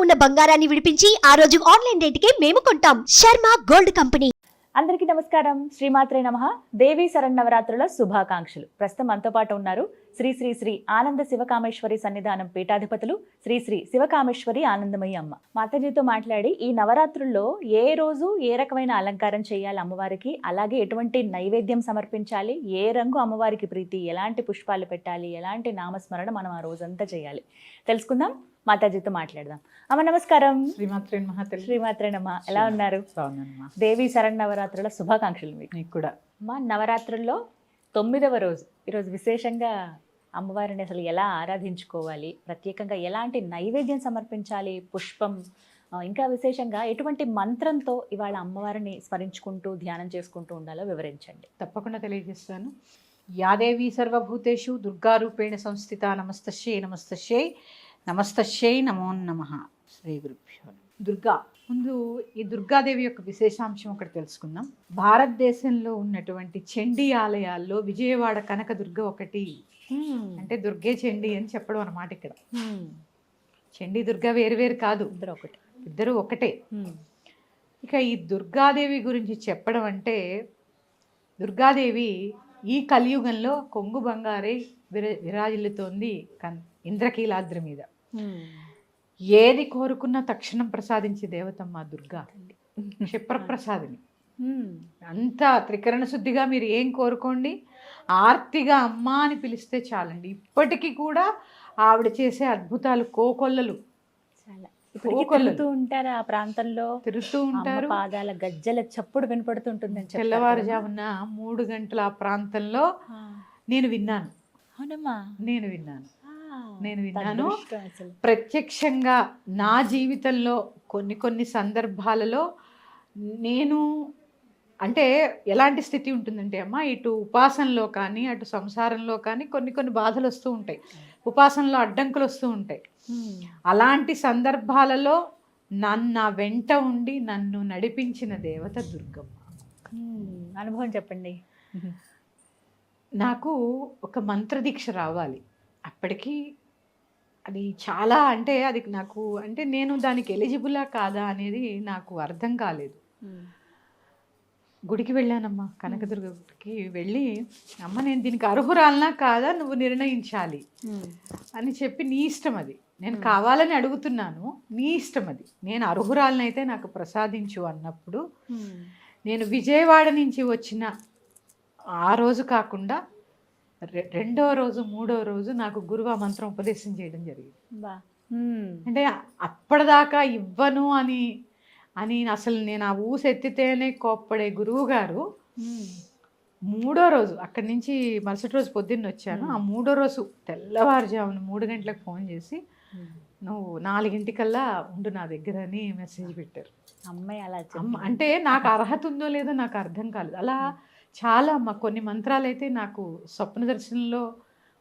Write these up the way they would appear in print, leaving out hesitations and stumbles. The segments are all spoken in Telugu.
ఉన్న బంగారాన్ని విడిపించి ఆ రోజు ఆన్లైన్ రేటుకే మేము కొంటాం. Sharma gold company. అందరికీ నమస్కారం. శ్రీమాత్రే నమః. దేవీ శరన్నవరాత్రుల శుభాకాంక్షలు. ప్రస్తుతం మనతో పాటు ఉన్నారు శ్రీ శ్రీ శ్రీ ఆనంద శివకామేశ్వరి సన్నిధానం పీఠాధిపతులు శ్రీ శ్రీ శివకామేశ్వరి ఆనందమయ్య అమ్మ. మాతాజీతో మాట్లాడి ఈ నవరాత్రుల్లో ఏ రోజు ఏ రకమైన అలంకారం చేయాలి అమ్మవారికి, అలాగే ఎటువంటి నైవేద్యం సమర్పించాలి, ఏ రంగు అమ్మవారికి ప్రీతి, ఎలాంటి పుష్పాలు పెట్టాలి, ఎలాంటి నామస్మరణ మనం ఆ రోజంతా చేయాలి తెలుసుకుందాం. మాతాజీతో మాట్లాడదాం. అమ్మ నమస్కారం. శ్రీమాత్రే నమః. శ్రీమాత్రే నమః. ఎలా ఉన్నారు? బాగున్నానమ్మా. దేవీ శరన్నవరాత్రుల శుభాకాంక్షలు మీకు కూడా. అమ్మ నవరాత్రుల్లో 9వ రోజు ఈరోజు విశేషంగా అమ్మవారిని అసలు ఎలా ఆరాధించుకోవాలి, ప్రత్యేకంగా ఎలాంటి నైవేద్యం సమర్పించాలి, పుష్పం, ఇంకా విశేషంగా ఎటువంటి మంత్రంతో ఇవాళ అమ్మవారిని స్మరించుకుంటూ ధ్యానం చేసుకుంటూ ఉండాలో వివరించండి. తప్పకుండా తెలియజేస్తాను. యాదేవి సర్వభూతేషు దుర్గారూపేణ సంస్థిత. నమస్తశ్యై నమస్తశ్యై నమస్తశ్యై నమో నమః. శ్రీ గురుభ్యో. దుర్గా, ముందు ఈ దుర్గాదేవి యొక్క విశేషాంశం ఒకటి తెలుసుకుందాం. భారతదేశంలో ఉన్నటువంటి చండీ ఆలయాల్లో విజయవాడ కనకదుర్గ ఒకటి. అంటే దుర్గే చండీ అని చెప్పడం అన్నమాట. ఇక్కడ చండీ దుర్గా వేరు వేరు కాదు, ఇద్దరు ఒకటే. ఇక ఈ దుర్గాదేవి గురించి చెప్పడం అంటే, దుర్గాదేవి ఈ కలియుగంలో కొంగు బంగారై విరాజిల్లుతోంది ఇంద్రకీలాద్రి మీద. ఏది కోరుకున్నా తక్షణం ప్రసాదించే దేవతమ్మ దుర్గా, క్షిప్రప్రసాదిని. అంతా త్రికరణ శుద్ధిగా మీరు ఏం కోరుకోండి, ఆర్తిగా అమ్మ అని పిలిస్తే చాలండి. ఇప్పటికీ కూడా ఆవిడ చేసే అద్భుతాలు కోకొల్లలు. తిరుగుతూ ఉంటారు ఆ ప్రాంతంలో, తిరుగుతూ ఉంటారు. పాదాల గజ్జల చప్పుడు వినపడుతుంటుంది. తెల్లవారుజామున 3 గంటల ఆ ప్రాంతంలో నేను విన్నాను. నేను విన్నాను ప్రత్యక్షంగా. నా జీవితంలో కొన్ని సందర్భాలలో నేను, అంటే ఎలాంటి స్థితి ఉంటుందంటే అమ్మ, ఇటు ఉపాసనలో కానీ అటు సంసారంలో కానీ కొన్ని బాధలు వస్తూ ఉంటాయి, ఉపాసనలో అడ్డంకులు వస్తూ ఉంటాయి. అలాంటి సందర్భాలలో నా వెంట ఉండి నన్ను నడిపించిన దేవత దుర్గమ్మ. అనుభవం చెప్పండి. నాకు ఒక మంత్రదీక్ష రావాలి. అప్పటికి అది చాలా, అంటే అది నాకు, అంటే నేను దానికి ఎలిజిబులా కాదా అనేది నాకు అర్థం కాలేదు. గుడికి వెళ్ళానమ్మా, కనకదుర్గ గుడికి వెళ్ళి, అమ్మ నేను దీనికి అర్హురాలనా కాదా నువ్వు నిర్ణయించాలి అని చెప్పి, నీ ఇష్టం అది, నేను కావాలని అడుగుతున్నాను, నీ ఇష్టం అది, నేను అర్హురాలనైతే నాకు ప్రసాదించు అన్నప్పుడు, నేను విజయవాడ నుంచి వచ్చిన ఆ రోజు కాకుండా 2వ రోజు 3వ రోజు నాకు గురువు ఆ మంత్రం ఉపదేశం చేయడం జరిగింది. అంటే అప్పటిదాకా ఇవ్వను అని అసలు నేను ఆ ఊసెత్తితేనే కోప్పడే గురువు గారు 3వ రోజు, అక్కడి నుంచి మరుసటి రోజు పొద్దున్న వచ్చాను. ఆ 3వ రోజు తెల్లవారుజామున 3 గంటలకు ఫోన్ చేసి, నువ్వు 4 ఉండు నా దగ్గర అని మెసేజ్ పెట్టారు. అమ్మాయి అలా అంటే నాకు అర్హత ఉందో లేదో నాకు అర్థం కాలేదు. అలా చాలా కొన్ని మంత్రాలు అయితే నాకు స్వప్న దర్శనంలో,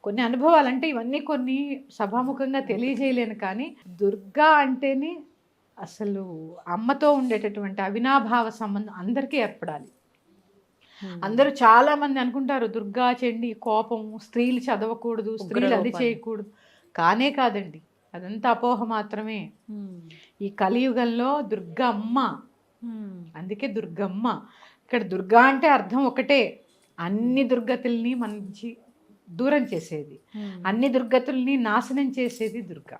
కొన్ని అనుభవాలు, అంటే ఇవన్నీ కొన్ని సభాముఖంగా తెలియజేయలేను. కానీ దుర్గా అంటేనే అసలు అమ్మతో ఉండేటటువంటి అవినాభావ సంబంధం అందరికీ ఏర్పడాలి. అందరూ చాలా మంది అనుకుంటారు దుర్గా చండి కోపము, స్త్రీలు చదవకూడదు, స్త్రీలు అది చేయకూడదు. కానే కాదండి, అదంతా అపోహ మాత్రమే. ఈ కలియుగంలో దుర్గమ్మ, అందుకే దుర్గమ్మ. ఇక్కడ దుర్గా అంటే అర్థం ఒకటే, అన్ని దుర్గతుల్ని మన నుంచి దూరం చేసేది, అన్ని దుర్గతుల్ని నాశనం చేసేది దుర్గా.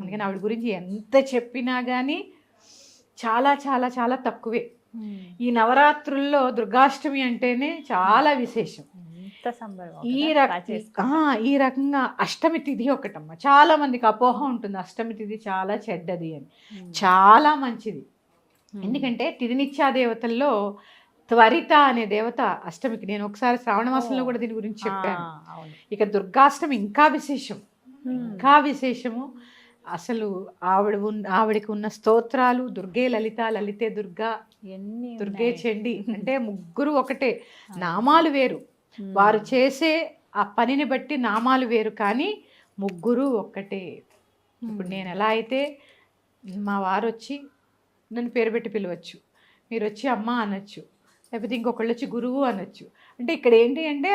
అందుకని ఆవిడ గురించి ఎంత చెప్పినా కానీ చాలా చాలా చాలా తక్కువే. ఈ నవరాత్రుల్లో దుర్గాష్టమి అంటేనే చాలా విశేషం. ఈ రకంగా అష్టమి తిథి ఒకటమ్మ. చాలా మందికి అపోహ ఉంటుంది అష్టమి తిథి చాలా చెడ్డది అని. చాలా మంచిది. ఎందుకంటే తిథినిచ్చా దేవతల్లో త్వరిత అనే దేవత అష్టమికి, నేను ఒకసారి శ్రావణ మాసంలో కూడా దీని గురించి చెప్పాను. ఇక దుర్గాష్టమి ఇంకా విశేషం, ఇంకా విశేషము. అసలు ఆవిడకి ఉన్న స్తోత్రాలు, దుర్గే లలిత, లలితే దుర్గా, దుర్గే చండి, అంటే ముగ్గురు ఒకటే, నామాలు వేరు, వారు చేసే ఆ పనిని బట్టి నామాలు వేరు, కానీ ముగ్గురు ఒక్కటే. ఇప్పుడు నేను ఎలా అయితే, మా వారు వచ్చి నన్ను పేరు పెట్టి పిలవచ్చు, మీరు వచ్చి అమ్మ అనొచ్చు, లేకపోతే ఇంకొకళ్ళు వచ్చి గురువు అనొచ్చు. అంటే ఇక్కడ ఏంటి అంటే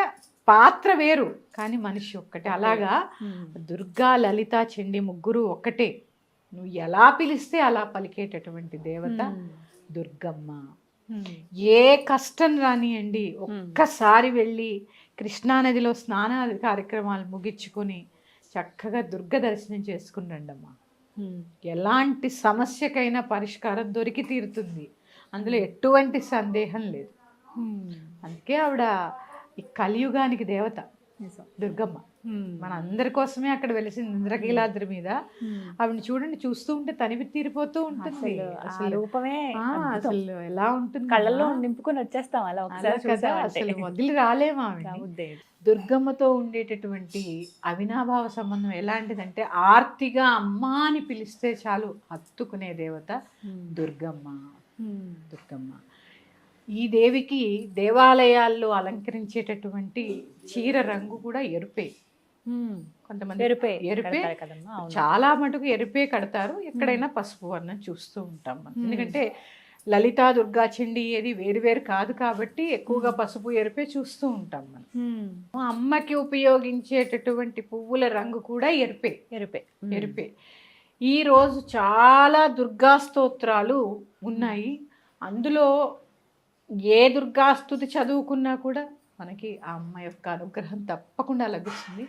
పాత్ర వేరు కానీ మనిషి ఒక్కటే. అలాగా దుర్గా, లలిత, చండి ముగ్గురు ఒక్కటే. నువ్వు ఎలా పిలిస్తే అలా పలికేటటువంటి దేవత దుర్గమ్మ. ఏ కష్టం రానియండి, ఒక్కసారి వెళ్ళి కృష్ణానదిలో స్నానాది కార్యక్రమాలు ముగించుకొని చక్కగా దుర్గ దర్శనం చేసుకుని రండమ్మా. ఎలాంటి సమస్యకైనా పరిష్కారం దొరికి తీరుతుంది, అందులో ఎటువంటి సందేహం లేదు. అందుకే ఆవిడ ఈ కలియుగానికి దేవత దుర్గమ్మ. మన అందరి కోసమే అక్కడ వెలిసింది ఇంద్రకీలాద్రి మీద. ఆవిడని చూడండి, చూస్తూ ఉంటే తనివి తీరిపోతూ ఉంటుంది. అసలు రూపమే అసలు ఎలా ఉంటుంది, కళ్ళల్లో నింపుకొని వచ్చేస్తాం అలా కదా, అసలు వదిలి రాలేము ఆవిడ. దుర్గమ్మతో ఉండేటటువంటి అవినాభావ సంబంధం ఎలాంటిదంటే, ఆర్తిగా అమ్మ అని పిలిస్తే చాలు హత్తుకునే దేవత దుర్గమ్మ. దుర్గమ్మ ఈ దేవికి దేవాలయాల్లో అలంకరించేటటువంటి చీర రంగు కూడా ఎరుపే. కొంతమంది ఎరుపే, చాలా మటుకు ఎరుపే కడతారు. ఎక్కడైనా పసుపు వర్ణం చూస్తూ ఉంటాం మనం. ఎందుకంటే లలితా దుర్గా చండి ఏది వేరు వేరు కాదు కాబట్టి ఎక్కువగా పసుపు ఎరుపే చూస్తూ ఉంటాం మనం. అమ్మకి ఉపయోగించేటటువంటి పువ్వుల రంగు కూడా ఎరుపే. ఎరుపే. ఈ రోజు చాలా దుర్గా స్తోత్రాలు ఉన్నాయి. అందులో ఏ దుర్గాస్తుతి చదువుకున్నా కూడా మనకి ఆ అమ్మ యొక్క అనుగ్రహం తప్పకుండా లభిస్తుంది.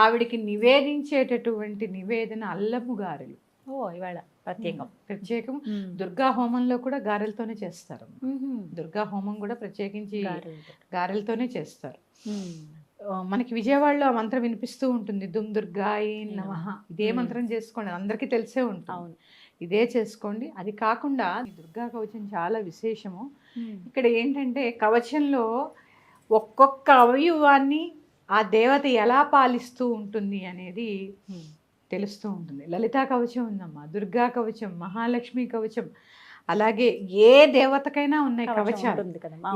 ఆవిడికి నివేదించేటటువంటి నివేదన అల్లము గారెలు. ఇవాళ ప్రత్యేకం. దుర్గా హోమంలో కూడా గారెలతోనే చేస్తారు. దుర్గా హోమం కూడా ప్రత్యేకించి గారెలతోనే చేస్తారు. మనకి విజయవాడలో ఆ మంత్రం వినిపిస్తూ ఉంటుంది, దుమ్ దుర్గాయి నమః. ఇదే మంత్రం చేసుకోండి, అందరికీ తెలిసే ఉంటుంది. ఇదే చేసుకోండి. అది కాకుండా దుర్గా కవచం చాలా విశేషము. ఇక్కడ ఏంటంటే కవచంలో ఒక్కొక్క అవయవాన్ని ఆ దేవత ఎలా పాలిస్తూ ఉంటుంది అనేది తెలుస్తూ ఉంటుంది. లలితా కవచం ఉందమ్మా, దుర్గా కవచం, మహాలక్ష్మి కవచం, అలాగే ఏ దేవతకైనా ఉన్నాయి కవచాలు.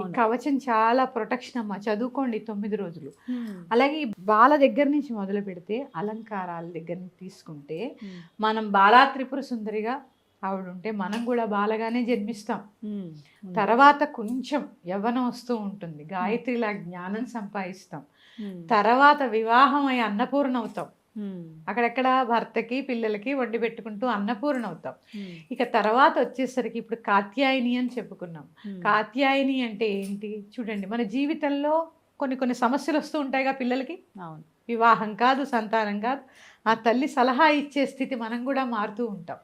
ఈ కవచం చాలా ప్రొటెక్షన్ అమ్మా. చదువుకోండి 9 రోజులు. అలాగే బాల దగ్గర నుంచి మొదలు పెడితే అలంకారాల దగ్గర నుంచి తీసుకుంటే, మనం బాలా త్రిపుర సుందరిగా ఆవిడ ఉంటే మనం కూడా బాలగానే జన్మిస్తాం. తర్వాత కొంచెం యవ్వనం వస్తూ ఉంటుంది, గాయత్రిలా జ్ఞానం సంపాదిస్తాం. తర్వాత వివాహం అయి అన్నపూర్ణ అవుతాం. అక్కడెక్కడ భర్తకి పిల్లలకి వండి పెట్టుకుంటూ అన్నపూర్ణ అవుతాం. ఇక తర్వాత వచ్చేసరికి ఇప్పుడు కాత్యాయని అని చెప్పుకున్నాం. కాత్యాయని అంటే ఏంటి చూడండి, మన జీవితంలో కొన్ని సమస్యలు వస్తూ ఉంటాయిగా పిల్లలకి. వివాహం కాదు, సంతానం కాదు, ఆ తల్లి సలహా ఇచ్చే స్థితి మనం కూడా మారుతూ ఉంటాం.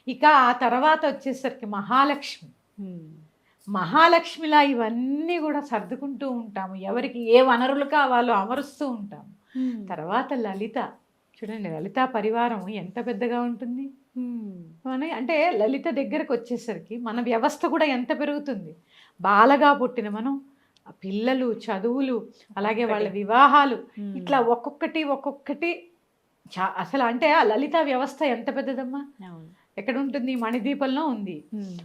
ఇక ఆ తర్వాత వచ్చేసరికి మహాలక్ష్మి. మహాలక్ష్మిలా ఇవన్నీ కూడా సర్దుకుంటూ ఉంటాము. ఎవరికి ఏ వనరులు కావాలో అమరుస్తూ ఉంటాము. తర్వాత లలిత చూడండి, లలితా పరివారం ఎంత పెద్దగా ఉంటుంది. అంటే లలిత దగ్గరకు వచ్చేసరికి మన వ్యవస్థ కూడా ఎంత పెరుగుతుంది. బాలగా పుట్టిన మనం పిల్లలు, చదువులు, అలాగే వాళ్ళ వివాహాలు, ఇట్లా ఒక్కొక్కటి అసలు అంటే ఆ లలిత వ్యవస్థ ఎంత పెద్దదమ్మా. ఎక్కడ ఉంటుంది? మణిదీపంలో ఉంది.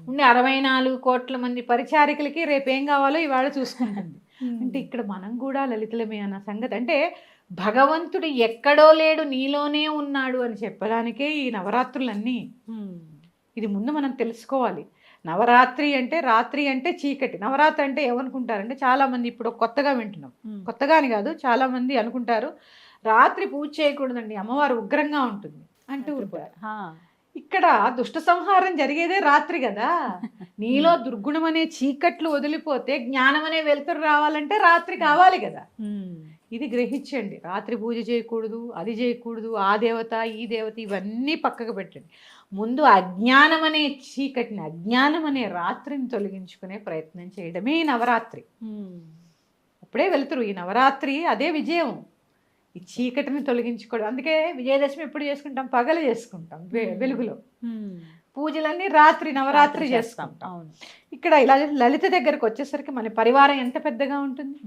ఉండే 64 కోట్ల మంది పరిచారికలకి రేపేం కావాలో ఇవాళ చూసుకుంటుంది. అంటే ఇక్కడ మనం కూడా లలితలమే అన్న సంగతి. అంటే భగవంతుడు ఎక్కడో లేడు, నీలోనే ఉన్నాడు అని చెప్పడానికే ఈ నవరాత్రులన్నీ. ఇది ముందు మనం తెలుసుకోవాలి. నవరాత్రి అంటే, రాత్రి అంటే చీకటి. నవరాత్రి అంటే ఏమనుకుంటారంటే చాలా మంది ఇప్పుడు కొత్తగా వింటున్నాం, కొత్తగా అని కాదు, చాలా మంది అనుకుంటారు రాత్రి పూజ చేయకూడదండి, అమ్మవారు ఉగ్రంగా ఉంటుంది అంటూ ఉంటారు. ఇక్కడ దుష్ట సంహారం జరిగేదే రాత్రి కదా. నీలో దుర్గుణం అనే చీకట్లు వదిలిపోతే జ్ఞానం అనే వెలుతురు రావాలంటే రాత్రి కావాలి కదా. ఇది గ్రహించండి. రాత్రి పూజ చేయకూడదు, అది చేయకూడదు, ఆ దేవత ఈ దేవత ఇవన్నీ పక్కకు పెట్టండి. ముందు అజ్ఞానం అనే చీకటిని, అజ్ఞానం అనే రాత్రిని తొలగించుకునే ప్రయత్నం చేయడమే ఈ నవరాత్రి. అప్పుడే వెలుతురు. ఈ నవరాత్రి అదే విజయం, ఈ చీకటిని తొలగించుకోవడం. అందుకే విజయదశమి ఎప్పుడు చేసుకుంటాం? పగలు చేసుకుంటాం, వెలుగులో. పూజలన్నీ రాత్రి, నవరాత్రి చేసుకుంటాం. ఇక్కడ ఇలా లలిత దగ్గరకు వచ్చేసరికి మన పరివారం ఎంత పెద్దగా ఉంటుంది.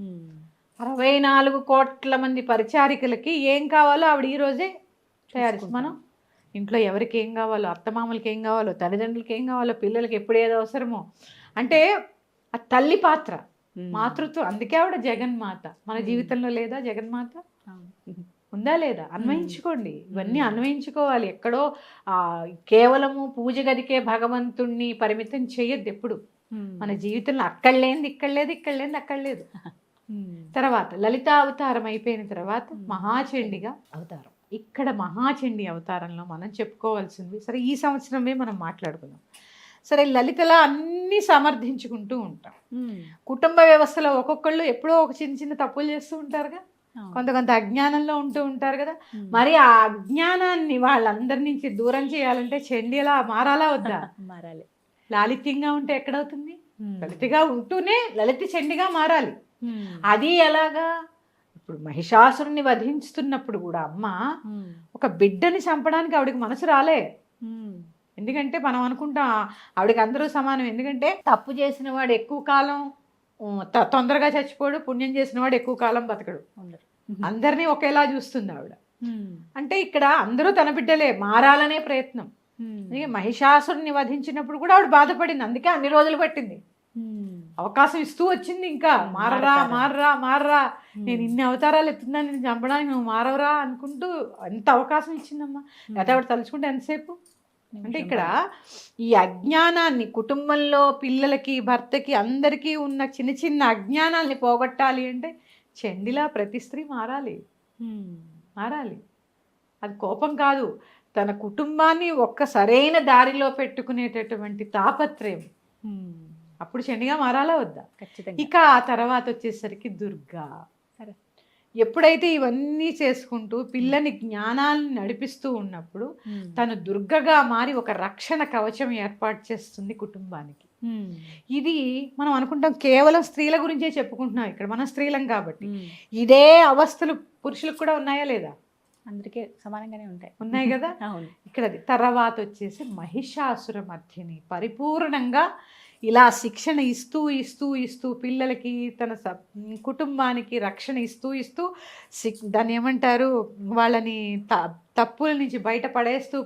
64 కోట్ల మంది పరిచారికలకి ఏం కావాలో ఆవిడ ఈ రోజే తయారు. మనం ఇంట్లో ఎవరికి ఏం కావాలో, అత్తమామలకి ఏం కావాలో, తల్లిదండ్రులకి ఏం కావాలో, పిల్లలకి ఎప్పుడు ఏదో అవసరమో, అంటే ఆ తల్లి పాత్ర, మాతృత్వం. అందుకే ఆవిడ జగన్మాత. మన జీవితంలో లేదా జగన్మాత? ఉందా లేదా? అన్వయించుకోండి. ఇవన్నీ అన్వయించుకోవాలి. ఎక్కడో కేవలము పూజ గదికే భగవంతుణ్ణి పరిమితం చేయొద్దు ఎప్పుడు. మన జీవితంలో అక్కడ లేనిది ఇక్కడ లేదు, ఇక్కడ లేనిది అక్కడ లేదు. తర్వాత లలిత అవతారం అయిపోయిన తర్వాత మహాచండిగా అవతారం. ఇక్కడ మహాచండి అవతారంలో మనం చెప్పుకోవాల్సింది, సరే ఈ సంవత్సరమే మనం మాట్లాడుకుందాం. సరే లలితలా అన్నీ సమర్థించుకుంటూ ఉంటాం. కుటుంబ వ్యవస్థలో ఒక్కొక్కళ్ళు ఎప్పుడో ఒక చిన్న చిన్న తప్పులు చేస్తూ ఉంటారుగా, కొంత అజ్ఞానంలో ఉంటూ ఉంటారు కదా. మరి ఆ అజ్ఞానాన్ని వాళ్ళందరి నుంచి దూరం చేయాలంటే చండిలా మారాలా వద్దా? మారాలి. లాలిత్యంగా ఉంటే ఎక్కడవుతుంది? లలితగా ఉంటూనే లలిత చండిగా మారాలి. అది ఎలాగా? ఇప్పుడు మహిషాసురుని వధిస్తున్నప్పుడు కూడా అమ్మ ఒక బిడ్డని చంపడానికి ఆవిడకి మనసు రాలే. ఎందుకంటే మనం అనుకుంటాం ఆవిడకి అందరూ సమానం, ఎందుకంటే తప్పు చేసిన వాడు ఎక్కువ కాలం తొందరగా చచ్చిపోడు, పుణ్యం చేసిన వాడు ఎక్కువ కాలం బతకడు. అందరినీ ఒకేలా చూస్తుంది ఆవిడ. అంటే ఇక్కడ అందరూ తన బిడ్డలే, మారాలనే ప్రయత్నం. మహిషాసురుని వధించినప్పుడు కూడా ఆవిడ బాధపడింది, అందుకే అన్ని రోజులు పట్టింది. అవకాశం ఇస్తూ వచ్చింది, ఇంకా మారరా మారరా మారరా, నేను ఇన్ని అవతారాలు ఎత్తున్నా నేను చంపడానికి, నువ్వు మారవరా అనుకుంటూ ఎంత అవకాశం ఇచ్చిందమ్మా. లేకపోతే ఆవిడ తలుచుకుంటే ఎంతసేపు. అంటే ఇక్కడ ఈ అజ్ఞానాన్ని కుటుంబంలో పిల్లలకి భర్తకి అందరికీ ఉన్న చిన్న చిన్న అజ్ఞానాల్ని పోగొట్టాలి అంటే చండిలా ప్రతి స్త్రీ మారాలి. అది కోపం కాదు, తన కుటుంబాన్ని ఒక్క సరైన దారిలో పెట్టుకునేటటువంటి తాపత్రయం. అప్పుడు చండిగా మారాలా వద్దా? ఇక ఆ తర్వాత వచ్చేసరికి దుర్గా. ఎప్పుడైతే ఇవన్నీ చేసుకుంటూ పిల్లని జ్ఞానాలను నడిపిస్తూ ఉన్నప్పుడు తను దుర్గగా మారి ఒక రక్షణ కవచం ఏర్పాటు చేస్తుంది కుటుంబానికి. ఇది మనం అనుకుంటాం కేవలం స్త్రీల గురించే చెప్పుకుంటున్నాం, ఇక్కడ మనం స్త్రీలం కాబట్టి. ఇదే అవస్థలు పురుషులకు కూడా ఉన్నాయా లేదా? అందరికీ సమానంగానే ఉన్నాయి కదా. ఇక్కడ తర్వాత వచ్చేసి మహిషాసుర మధ్యని పరిపూర్ణంగా ఇలా శిక్షణ ఇస్తూ ఇస్తూ ఇస్తూ పిల్లలకి తన కుటుంబానికి రక్షణ ఇస్తూ ఇస్తూ దాన్ని ఏమంటారు, వాళ్ళని తప్పుల నుంచి బయట పడేస్తూ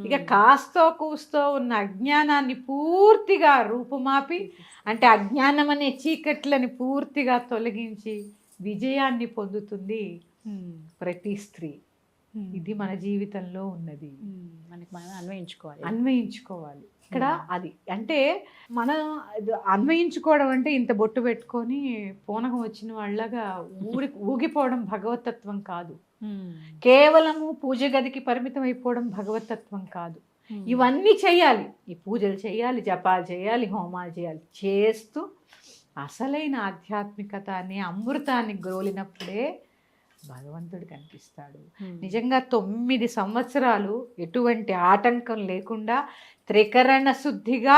ఇక కాస్తో కూస్తో ఉన్న అజ్ఞానాన్ని పూర్తిగా రూపుమాపి, అంటే అజ్ఞానం అనే చీకట్లని పూర్తిగా తొలగించి విజయాన్ని పొందుతుంది ప్రతి స్త్రీ. ఇది మన జీవితంలో ఉన్నది, మనకి మనం అన్వయించుకోవాలి. ఇక్కడ అది అంటే మనం అన్వయించుకోవడం అంటే ఇంత బొట్టు పెట్టుకొని పూనకం వచ్చిన వాళ్ళగా ఊగిపోవడం భగవతత్వం కాదు. కేవలము పూజ గదికి పరిమితం అయిపోవడం భగవతత్వం కాదు. ఇవన్నీ చేయాలి, ఈ పూజలు చేయాలి, జపాలు చేయాలి, హోమాలు చేయాలి. చేస్తూ అసలైన ఆధ్యాత్మికతని అమృతాన్ని గ్రోలినప్పుడే భగవంతుడు కనిపిస్తాడు. నిజంగా 9 సంవత్సరాలు ఎటువంటి ఆటంకం లేకుండా త్రికరణ శుద్ధిగా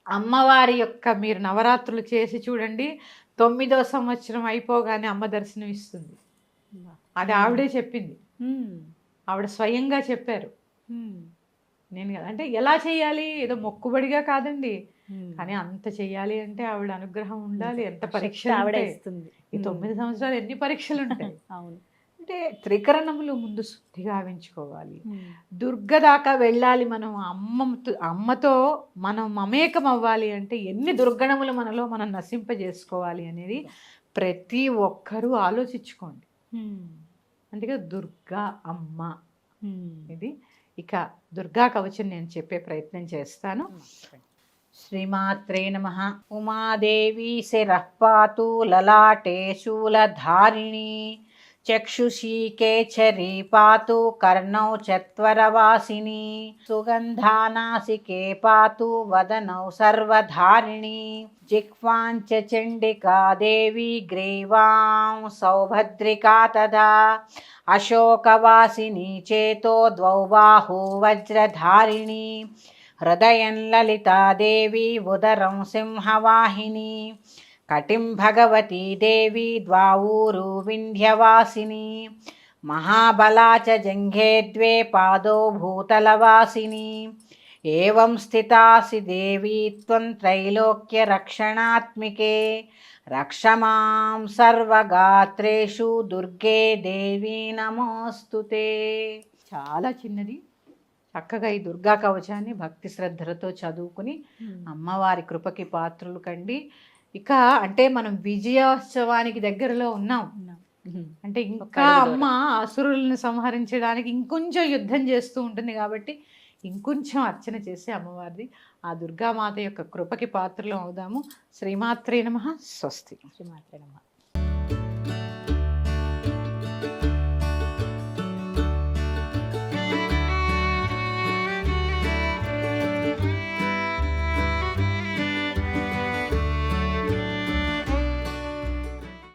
అమ్మవారి యొక్క మీరు నవరాత్రులు చేసి చూడండి, 9వ సంవత్సరం అయిపోగానే అమ్మ దర్శనం ఇస్తుంది. అది ఆవిడే చెప్పింది, ఆవిడ స్వయంగా చెప్పారు. నేను కదా అంటే ఎలా చేయాలి, ఏదో మొక్కుబడిగా కాదండి, కానీ అంత చెయ్యాలి అంటే ఆవిడ అనుగ్రహం ఉండాలి. ఎంత పరీక్షలు ఆవిడ ఇస్తుంది. ఈ 9 సంవత్సరాలు ఎన్ని పరీక్షలు ఉంటాయి. అవును, అంటే త్రికరణములు ముందు శుద్ధిగా ఆవించుకోవాలి. దుర్గ దాకా వెళ్ళాలి మనం. అమ్మతో మనం మమేకం అవ్వాలి అంటే ఎన్ని దుర్గణములు మనలో మనం నశింపజేసుకోవాలి అనేది ప్రతి ఒక్కరూ ఆలోచించుకోండి. అందుకే దుర్గా అమ్మ ఇది. ఇక దుర్గా కవచం నేను చెప్పే ప్రయత్నం చేస్తాను. శ్రీమాత్రే నమః. ఉమాదేవి శిరః పాతు లలాటే శూలధారిణి, చక్షుషీ కేచరీ పాతు కర్ణౌ చత్వరవాసిని, సుగంధానాసికే పాతు వదనౌ సర్వధారిణి, జిహ్వాంచ చండికా దేవి గ్రీవాం సౌభద్రికా తదా, అశోకవాసిని చేతో ద్వౌ బాహు వజ్రధారిణి, హృదయం లలితాదేవి ఉదరం సింహవాహిని, కటిం భగవతీ దేవి ద్వావూరు వింధ్యవాసిని, మహాబలా చ జంఘే ద్వే పాదో భూతలవాసిని, ఏవం స్థితాసి దేవీ త్వం త్రైలోక్య రక్షణాత్మికే, రక్షమాం సర్వగాత్రేషు దుర్గే దేవి నమోస్తుతే. చాలా చిన్నది, చక్కగా ఈ దుర్గా కవచాన్ని భక్తి శ్రద్ధలతో చదువుకుని అమ్మవారి కృపకి పాత్రులు కండి. ఇక అంటే మనం విజయోత్సవానికి దగ్గరలో ఉన్నాం. అంటే ఇంకా అమ్మ అసురులను సంహరించడానికి ఇంకొంచెం యుద్ధం చేస్తూ ఉంటుంది కాబట్టి ఇంకొంచెం అర్చన చేసి అమ్మవారిది ఆ దుర్గామాత యొక్క కృపకి పాత్రలు అవుదాము. శ్రీమాత్రే నమః. స్వస్తి. శ్రీమాత్రే నమః.